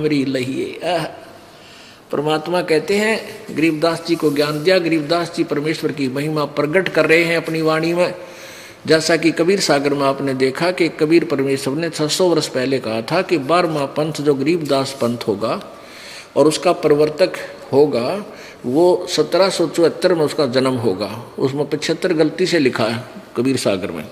हमरी लहिए। परमात्मा कहते हैं गरीबदास जी को ज्ञान दिया। गरीबदास जी परमेश्वर की महिमा प्रकट कर रहे हैं अपनी वाणी में। जैसा कि कबीर सागर में आपने देखा कि कबीर परमेश्वर ने 600 वर्ष पहले कहा था कि 12वां पंथ जो गरीबदास पंथ होगा और उसका प्रवर्तक होगा वो 1774 में उसका जन्म होगा। उसमें 75 गलती से लिखा है कबीर सागर में।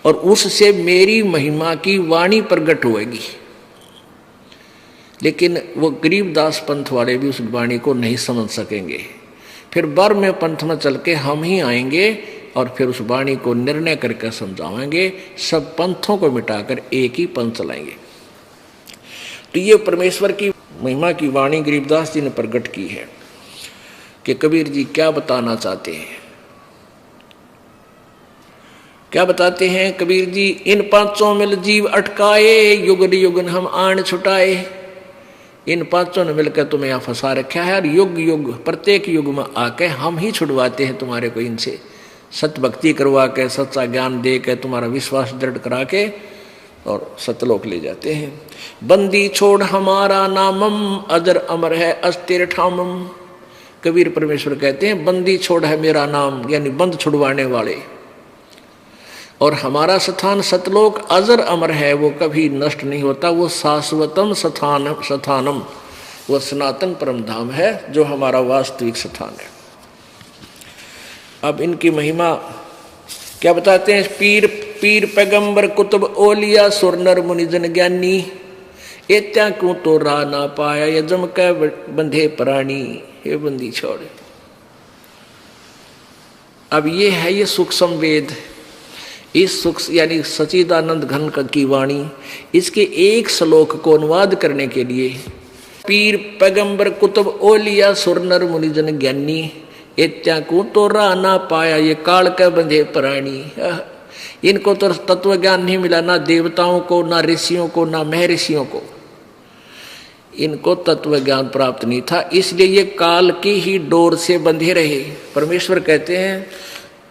और उससे मेरी महिमा की वाणी प्रकट होगी। लेकिन वो गरीबदास पंथ वाले भी उस वाणी को नहीं समझ सकेंगे। फिर 12वें पंथ में चल के हम ही आएंगे और फिर उस वाणी को निर्णय करके समझाएंगे। सब पंथों को मिटाकर एक ही पंथ चलाएंगे। तो ये परमेश्वर की महिमा की वाणी गरीबदास जी ने प्रकट की है कि कबीर जी क्या बताना चाहते हैं। क्या बताते हैं कबीर जी? इन पांचों मिल जीव अटकाए, युगन युगन हम आन छुटाए। इन पांचों ने मिलकर तुम्हें यहाँ फंसा रखा है और युग युग प्रत्येक युग में आके हम ही छुड़वाते हैं तुम्हारे को इनसे। सत्य भक्ति करवा के, सच्चा ज्ञान दे के, तुम्हारा विश्वास दृढ़ करा के और सतलोक ले जाते हैं। बंदी छोड़ हमारा नामम, अजर अमर है अस्थिर ठामम। कबीर परमेश्वर कहते हैं बंदी छोड़ है मेरा नाम, यानी बंद छुड़वाने वाले। और हमारा स्थान सतलोक अजर अमर है, वो कभी नष्ट नहीं होता। वो शाश्वतम स्थानम, वो सनातन परम धाम है जो हमारा वास्तविक स्थान है। अब इनकी महिमा क्या बताते हैं? पीर पैगंबर कुतुब ओलिया सुर नर मुनिजन ज्ञानी, एत्या क्यों तो राह ना पाया ये जम के बंधे प्राणी। हे बंदी छोड़। अब ये है ये सूक्ष्म वेद। इस सूक्ष्म यानी सच्चिदानंद घन की वाणी, इसके एक श्लोक को अनुवाद करने के लिए पीर पैगंबर कुतुब ओलिया सुर नर मुनिजन ज्ञानी, एत्याकू तो राह ना पाया ये काल के बंधे प्राणी। इनको तो तत्व ज्ञान नहीं मिला, ना देवताओं को, ना ऋषियों को, ना महर्षियों को। इनको तत्व ज्ञान प्राप्त नहीं था, इसलिए ये काल की ही डोर से बंधे रहे। परमेश्वर कहते हैं,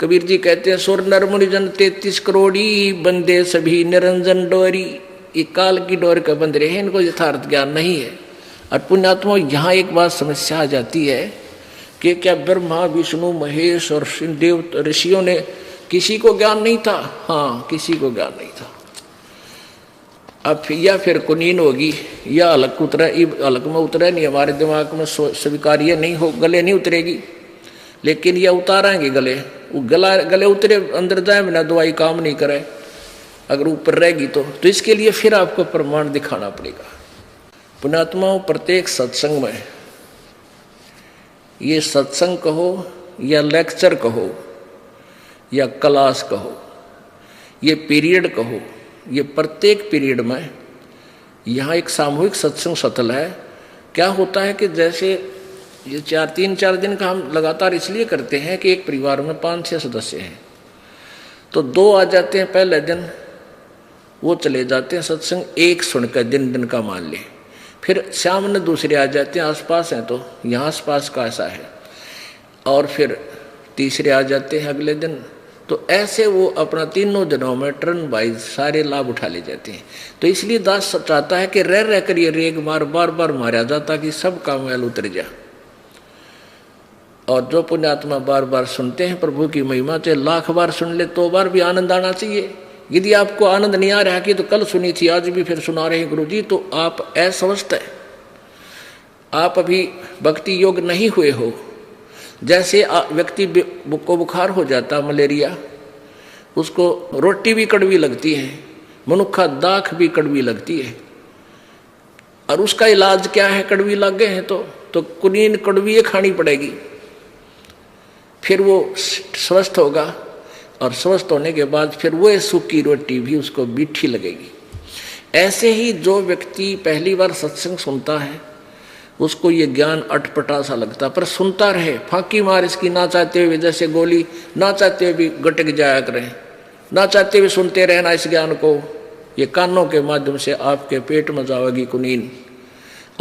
कबीर जी कहते हैं, सुर नर मुनिजन 33 करोड़ी बंदे सभी निरंजन डोरी। ये काल की डोर का बंद रहे, इनको यथार्थ ज्ञान नहीं है। और पुण्यात्मा यहाँ एक बात समस्या आ जाती है कि क्या ब्रह्मा विष्णु महेश और देव ऋषियों ने किसी को ज्ञान नहीं था? हाँ, किसी को ज्ञान नहीं था। अब या फिर कुनीन होगी या अलग उतरा, अलग में उतरे नहीं, हमारे दिमाग में स्वीकार्य नहीं हो, गले नहीं उतरेगी। लेकिन यह उतारेंगे गले, वो गले उतरे अंदर जाए बिना दवाई काम नहीं करे, अगर ऊपर रहेगी तो इसके लिए फिर आपको प्रमाण दिखाना पड़ेगा। पुण्यात्माओं, प्रत्येक सत्संग में, ये सत्संग कहो या लेक्चर कहो या क्लास कहो, ये पीरियड कहो, ये प्रत्येक पीरियड में यहाँ एक सामूहिक सत्संग सतल है। क्या होता है कि जैसे ये 3-4 दिन का हम लगातार इसलिए करते हैं कि एक परिवार में 5-6 सदस्य हैं, तो 2 आ जाते हैं पहले दिन, वो चले जाते हैं सत्संग एक सुनकर दिन का मान ले। फिर शाम में दूसरे आ जाते हैं, आसपास हैं तो यहाँ आसपास का ऐसा है, और फिर तीसरे आ जाते हैं अगले दिन। तो ऐसे वो अपना 3 दिनों में टर्न वाइज सारे लाभ उठा ले जाते हैं। तो इसलिए दास चाहता है कि रह कर ये रेग मार बार बार मारा जा, ताकि सब का मैल उतर जाए। और जो पुण्यात्मा बार बार सुनते हैं प्रभु की महिमा, चाहे 1,00,000 बार सुन ले तो बार भी आनंद आना चाहिए। यदि आपको आनंद नहीं आ रहा कि तो कल सुनी थी आज भी फिर सुना रहे हैं गुरु जी, तो आप असवस्थ है, आप अभी भक्ति योग नहीं हुए हो। जैसे व्यक्ति को बुखार हो जाता, मलेरिया, उसको रोटी भी कड़वी लगती है, मनुक्खा दाख भी कड़वी लगती है, और उसका इलाज क्या है? कड़वी लग गए हैं तो कुनीन कड़वी खानी पड़ेगी, फिर वो स्वस्थ होगा। और स्वस्थ होने के बाद फिर वो सूखी रोटी भी उसको मीठी लगेगी। ऐसे ही जो व्यक्ति पहली बार सत्संग सुनता है, उसको ये ज्ञान अटपटा सा लगता, पर सुनता रहे, फांकी मार इसकी, ना चाहते हुए, जैसे गोली ना चाहते हुए भी गटक जाया करें, ना चाहते हुए सुनते रहना इस ज्ञान को। ये कानों के माध्यम से आपके पेट में जाएगी कुनीन,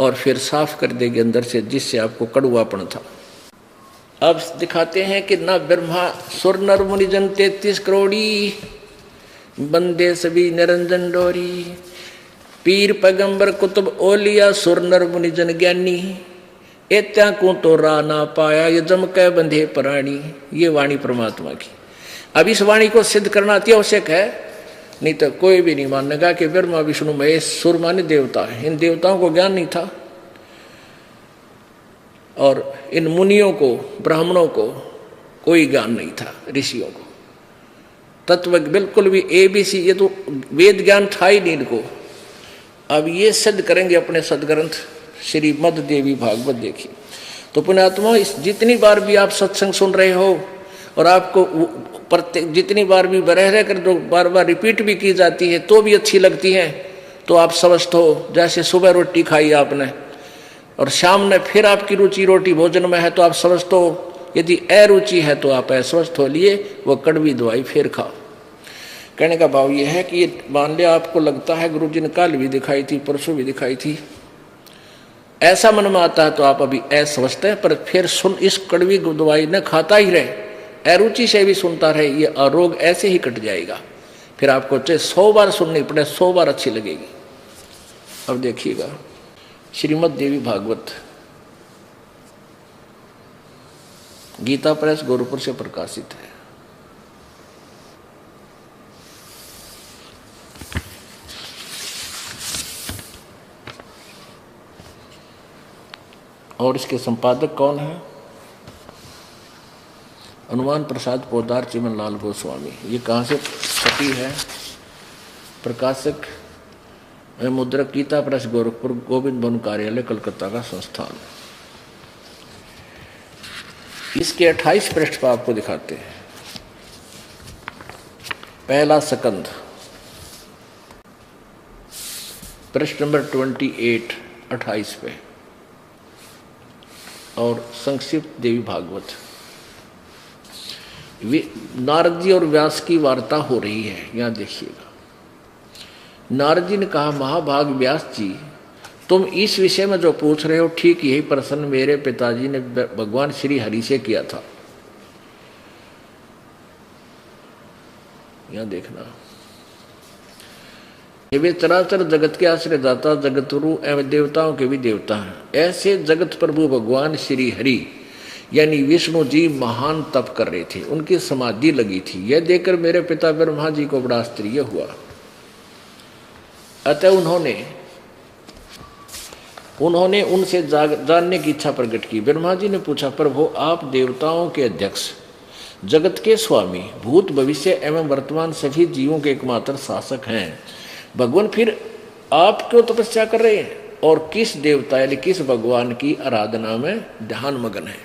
और फिर साफ कर देगी अंदर से, जिससे आपको कड़वापन था। अब दिखाते हैं कि ना ब्रह्मा सुर नर मुनिजन 33 करोड़ी बंदे सभी निरंजन डोरी। पीर पैगंबर कुतुब ओलिया सुर नर मुनि जन ज्ञानी, एत्या को तो रा ना पाया ये जम कै बंधे प्राणी। ये वाणी परमात्मा की। अब इस वाणी को सिद्ध करना अति आवश्यक है, नहीं तो कोई भी नहीं मानेगा कि ब्रह्मा विष्णु महेश सुर माने देवता है। इन देवताओं को ज्ञान नहीं था और इन मुनियों को ब्राह्मणों को कोई ज्ञान नहीं था, ऋषियों को तत्व बिल्कुल भी ABC, ये तो वेद ज्ञान था ही नहीं इनको। अब ये सिद्ध करेंगे अपने सदग्रंथ श्रीमद् देवी भागवत। देखिए तो पुण्यात्मा, इस जितनी बार भी आप सत्संग सुन रहे हो और आपको प्रत्येक जितनी बार भी रह कर जो बार बार रिपीट भी की जाती है तो भी अच्छी लगती है, तो आप स्वस्थ हो। जैसे सुबह रोटी खाई आपने और शाम में फिर आपकी रुचि रोटी भोजन में है तो आप स्वस्थ हो। यदि अरुचि है तो आप अस्वस्थ हो लिए वो कड़वी दवाई फिर खाओ। कहने का भाव ये है कि ये मान लिया आपको लगता है गुरु जी ने कल भी दिखाई थी, परसों भी दिखाई थी, ऐसा मन में आता है तो आप अभी अस्वस्थ है, पर फिर सुन इस कड़वी दवाई न खाता ही रहे, अरुचि से भी सुनता रहे, ये रोग ऐसे ही कट जाएगा। फिर आपको चाहे 100 बार सुननी पड़े, 100 बार अच्छी लगेगी। अब देखिएगा श्रीमद् देवी भागवत गीता प्रेस गोरखपुर से प्रकाशित है। और इसके संपादक कौन है? हनुमान प्रसाद पोदार चिमन लाल गोस्वामी। ये कहाँ से छपी है? प्रकाशक मुद्रक गीता प्रेस गोरखपुर, गोविंद भवन कार्यालय कलकत्ता का संस्थान। इसके 28 पृष्ठ पर आपको दिखाते हैं। पहला सकंद, पृष्ठ नंबर 28, 28 पे, और संक्षिप्त देवी भागवत। नारद जी और व्यास की वार्ता हो रही है, यहां देखिएगा। नारद जी ने कहा, महाभाग व्यास जी, तुम इस विषय में जो पूछ रहे हो ठीक यही प्रश्न मेरे पिताजी ने भगवान श्री हरि से किया था। यहां देखना, वे चराचर जगत के आश्रयदाता, जगतगुरु एवं देवताओं के भी देवता हैं। ऐसे जगत प्रभु भगवान श्री हरि यानी विष्णु जी महान तप कर रहे थे, उनकी समाधि लगी थी। यह देखकर मेरे पिता ब्रह्मा जी को बड़ा आश्चर्य हुआ। अतः उन्होंने उनसे जानने की इच्छा प्रकट की। ब्रह्मा जी ने पूछा, प्रभु आप देवताओं के अध्यक्ष, जगत के स्वामी, भूत भविष्य एवं वर्तमान सभी जीवों के एकमात्र शासक हैं। भगवान फिर आप क्यों तपस्या कर रहे हैं और किस देवता यानी किस भगवान की आराधना में ध्यान मगन है?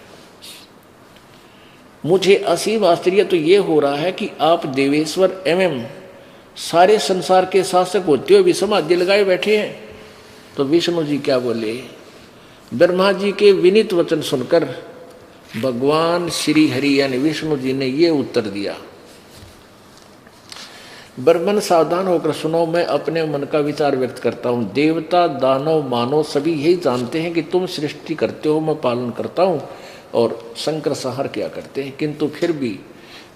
मुझे असीम आश्चर्य तो ये हो रहा है कि आप देवेश्वर एवं सारे संसार के शासक होते हुए भी समाधि लगाए बैठे हैं। तो विष्णु जी क्या बोले? ब्रह्मा जी के विनीत वचन सुनकर भगवान श्री हरि यानी विष्णु जी ने ये उत्तर दिया, ब्रह्मन सावधान होकर सुनो, मैं अपने मन का विचार व्यक्त करता हूँ। देवता दानव मानव सभी यही जानते हैं कि तुम सृष्टि करते हो, मैं पालन करता हूँ और संकर संहार किया करते हैं, किंतु फिर भी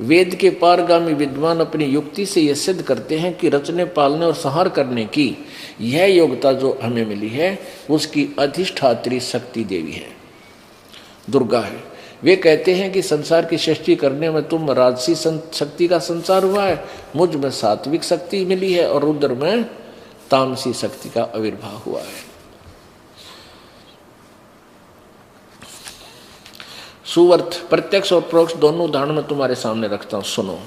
वेद के पारगामी विद्वान अपनी युक्ति से यह सिद्ध करते हैं कि रचने पालने और संहार करने की यह योग्यता जो हमें मिली है उसकी अधिष्ठात्री शक्ति देवी है, दुर्गा है। वे कहते हैं कि संसार की सृष्टि करने में तुम राजसी शक्ति का संचार हुआ है, मुझ में सात्विक शक्ति मिली है और रुद्र में तामसी शक्ति का आविर्भाव हुआ है। सुवर्थ प्रत्यक्ष और परोक्ष दोनों उदाहरण में तुम्हारे सामने रखता हूँ, सुनो।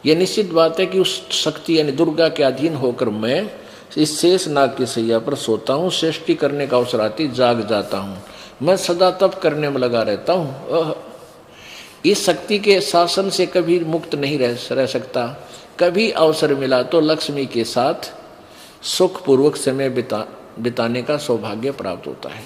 यह निश्चित बात है कि उस शक्ति यानी दुर्गा के अधीन होकर मैं इस शेष नाग की सैया पर सोता हूँ, सृष्टि करने का अवसर आती जाग जाता हूँ, मैं सदा तप करने में लगा रहता हूँ। इस शक्ति के शासन से कभी मुक्त नहीं रह सकता। कभी अवसर मिला तो लक्ष्मी के साथ सुखपूर्वक समय बिताने का सौभाग्य प्राप्त होता है।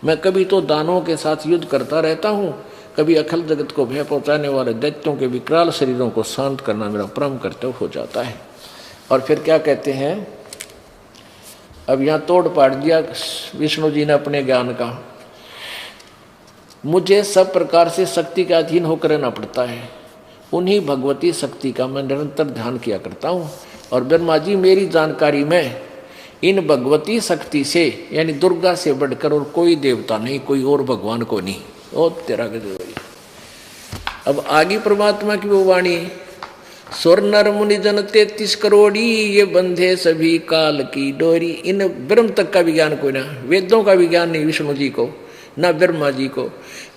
मैं कभी तो दानवों के साथ युद्ध करता रहता हूँ, कभी अखिल जगत को भय पहुँचाने वाले दैत्यों के विकराल शरीरों को शांत करना मेरा परम कर्तव्य हो जाता है। और फिर क्या कहते हैं, अब यहाँ तोड़ पाड़ दिया विष्णु जी ने अपने ज्ञान का। मुझे सब प्रकार से शक्ति के अधीन होकर रहना पड़ता है, उन्हीं भगवती शक्ति का मैं निरंतर ध्यान किया करता हूँ। और ब्रह्मा जी मेरी जानकारी में इन भगवती शक्ति से यानी दुर्गा से बढ़कर और कोई देवता नहीं, कोई और भगवान को नहीं। ओ तेरा गजब। अब आगे परमात्मा की वो वाणी, स्वर नर मुनि जन 33 करोड़ी, ये बंधे सभी काल की डोरी। इन ब्रह्म तक का विज्ञान कोई ना, वेदों का विज्ञान नहीं विष्णु जी को, ना ब्रह्मा जी को।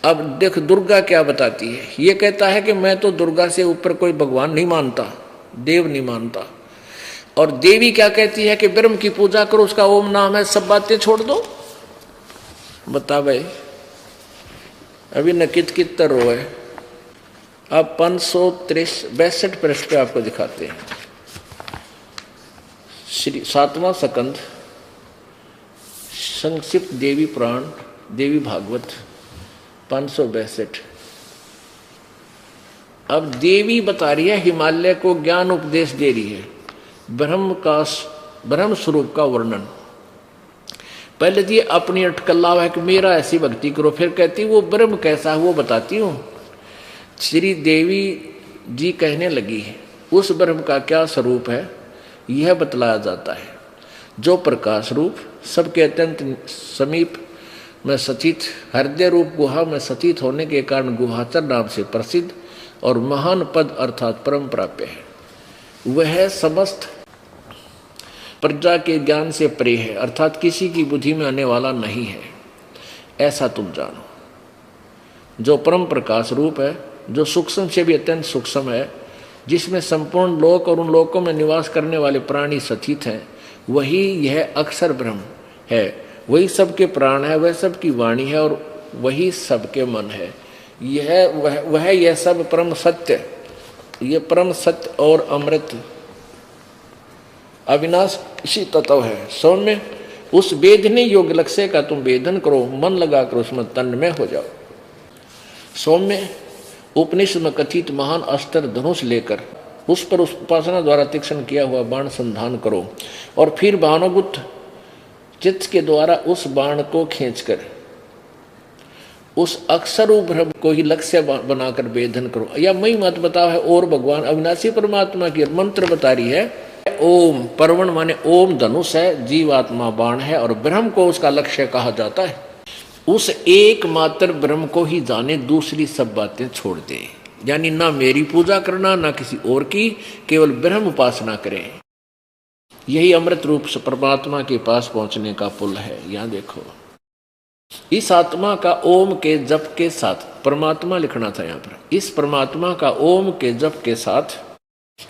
अब देख दुर्गा क्या बताती है, ये कहता है कि मैं तो दुर्गा से ऊपर कोई भगवान नहीं मानता, देव नहीं मानता। और देवी क्या कहती है कि ब्रह्म की पूजा करो, उसका ओम नाम है, सब बातें छोड़ दो। बता भाई, अभी न कित रो है। अब 562 पृष्ठ पे आपको दिखाते हैं। श्री 7वां स्कंद, संक्षिप्त देवी पुराण, देवी भागवत 562। अब देवी बता रही है, हिमालय को ज्ञान उपदेश दे रही है, ब्रह्म स्वरूप का वर्णन। पहले तो ये अपनी अटकल्ला है कि मेरा ऐसी भक्ति करो, फिर कहती वो ब्रह्म कैसा है वो बताती हूँ। श्री देवी जी कहने लगी है उस ब्रह्म का क्या स्वरूप है यह बतलाया जाता है, जो प्रकाश रूप सबके अत्यंत समीप में सचित, हृदय रूप गुहा में सचित होने के कारण गुहाचर नाम से प्रसिद्ध और महान पद अर्थात परम प्राप्य है। वह समस्त प्रजा के ज्ञान से परे है, अर्थात किसी की बुद्धि में आने वाला नहीं है, ऐसा तुम जानो। जो परम प्रकाश रूप है, जो सूक्ष्म से भी अत्यंत सूक्ष्म है, जिसमें संपूर्ण लोक और उन लोकों में निवास करने वाले प्राणी सचित हैं, वही यह अक्षर ब्रह्म है। वही सबके प्राण है, वह सबकी वाणी है और वही सबके मन है। यह सब परम सत्य, ये परम सत्य और अमृत अविनाशी तत्व है। सौम्य उस वेदनी योग लक्ष्य का तुम वेदन करो, मन लगाकर उसमें तन्मय हो जाओ। सौम्य उपनिषद में कथित महान अस्त्र धनुष लेकर उस पर उस उपासना द्वारा तीक्ष्ण किया हुआ बाण संधान करो और फिर भानुगुप्त चित्त के द्वारा उस बाण को खींचकर उस अक्षर ब्रह्म को ही लक्ष्य बनाकर वेदन करो। या मई मत बताओ है और भगवान अविनाशी परमात्मा की मंत्र बता रही है। ओम परवण माने ओम धनुष है, जीवात्मा बाण है और ब्रह्म को उसका लक्ष्य कहा जाता है। उस एकमात्र ब्रह्म को ही जाने, दूसरी सब बातें छोड़ दे। यानी ना मेरी पूजा करना ना किसी और की, केवल ब्रह्म उपासना करें। यही अमृत रूप से परमात्मा के पास पहुंचने का पुल है। यहां देखो, इस आत्मा का ओम के जप के साथ, परमात्मा लिखना था यहां पर, इस परमात्मा का ओम के जप के साथ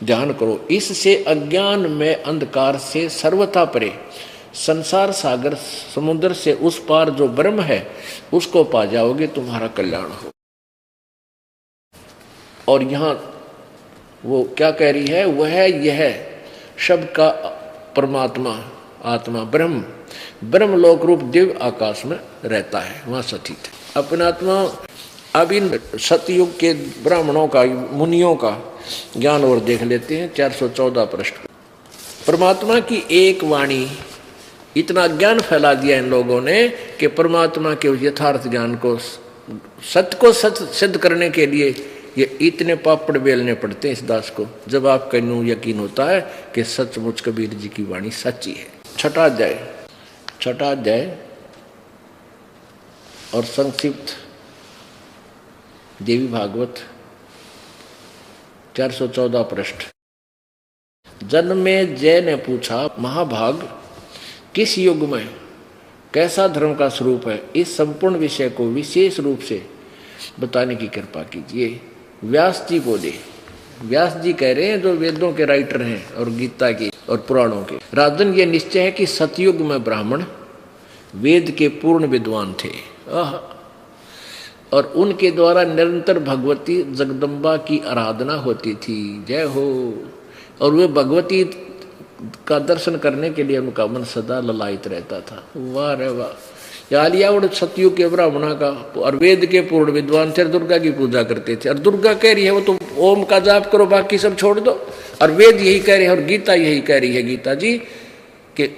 ध्यान करो। इससे अज्ञान में अंधकार से सर्वथा परे संसार सागर समुद्र से उस पार जो ब्रह्म है उसको पा जाओगे, तुम्हारा कल्याण हो। और यहां वो क्या कह रही है, वह यह शब्द का परमात्मा आत्मा ब्रह्म लोक रूप दिव्य आकाश में रहता है, वहां सचित है अपना आत्मा। अब इन सतयुग के ब्राह्मणों का, मुनियों का ज्ञान और देख लेते हैं। 414 पृष्ठ। परमात्मा की एक वाणी, इतना ज्ञान फैला दिया इन लोगों ने कि परमात्मा के यथार्थ ज्ञान को, सत्य को सत्य सिद्ध करने के लिए ये इतने पापड़ बेलने पड़ते हैं इस दास को, जब आपका यकीन होता है कि सचमुच कबीर जी की वाणी सच्ची है। छठा अध्याय और संक्षिप्त देवी भागवत 414 पृष्ठ। जन्मेजय ने पूछा, महाभाग किस युग में कैसा धर्म का स्वरूप है, इस संपूर्ण विषय को विशेष रूप से बताने की कृपा कीजिए। व्यास जी बोले, व्यास जी कह रहे हैं जो वेदों के राइटर हैं और गीता के और पुराणों के। राजन ये निश्चय है कि सतयुग में ब्राह्मण वेद के पूर्ण विद्वान थे और उनके द्वारा निरंतर भगवती जगदम्बा की आराधना होती थी। जय हो। और वे भगवती का दर्शन करने के लिए उनका मन सदा ललायित रहता था। वाह रे वाह। यालियावड़ सतयुग के ब्राह्मणा का और वेद के पूर्ण विद्वान थे, दुर्गा की पूजा करते थे। और दुर्गा कह रही है वो तो ओम का जाप करो, बाकी सब छोड़ दो। और वेद यही कह रहे हैं और गीता यही कह रही है, गीता जी कि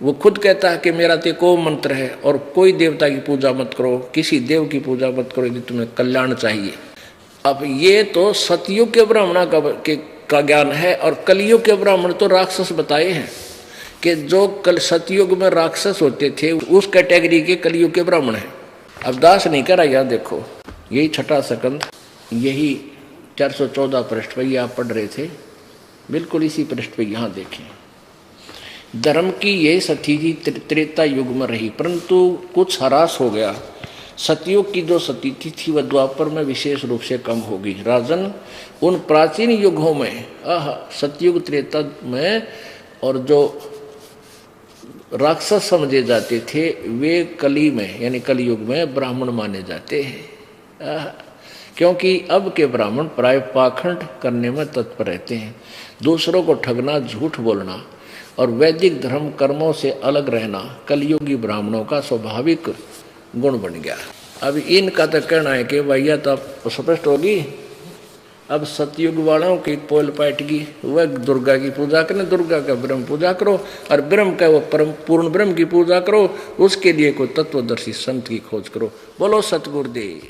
वो खुद कहता है कि मेरा तो एक ओम मंत्र है और कोई देवता की पूजा मत करो, किसी देव की पूजा मत करो यदि तुम्हें कल्याण चाहिए। अब ये तो सतयुग के ब्राह्मणा का ज्ञान है और कलयुग के ब्राह्मण तो राक्षस बताए हैं। कि जो कल सतयुग में राक्षस होते थे उस कैटेगरी के कलयुग के ब्राह्मण हैं। अब दास नहीं करा, यहाँ देखो यही छठा सकंद, यही 414 पृष्ठ पर आप पढ़ रहे थे, बिल्कुल इसी पृष्ठ पर यहाँ देखें। धर्म की यह स्थिति त्रेता युग में रही, परंतु कुछ ह्रास हो गया। सतयुग की जो स्थिति थी वह द्वापर में विशेष रूप से कम होगी। राजन, उन प्राचीन युगों में सतयुग त्रेता में और जो राक्षस समझे जाते थे वे कली में यानी कलयुग में ब्राह्मण माने जाते हैं, क्योंकि अब के ब्राह्मण प्राय पाखंड करने में तत्पर रहते हैं। दूसरों को ठगना, झूठ बोलना और वैदिक धर्म कर्मों से अलग रहना कलयुगी ब्राह्मणों का स्वाभाविक गुण बन गया। अब इनका तो कहना है कि भैया तो स्पष्ट होगी, अब सतयुग वालों की पोल पाटगी, वह दुर्गा की पूजा करें, दुर्गा का ब्रह्म पूजा करो और ब्रह्म का वो परम पूर्ण ब्रह्म की पूजा करो, उसके लिए कोई तत्वदर्शी संत की खोज करो। बोलो सतगुरुदेव।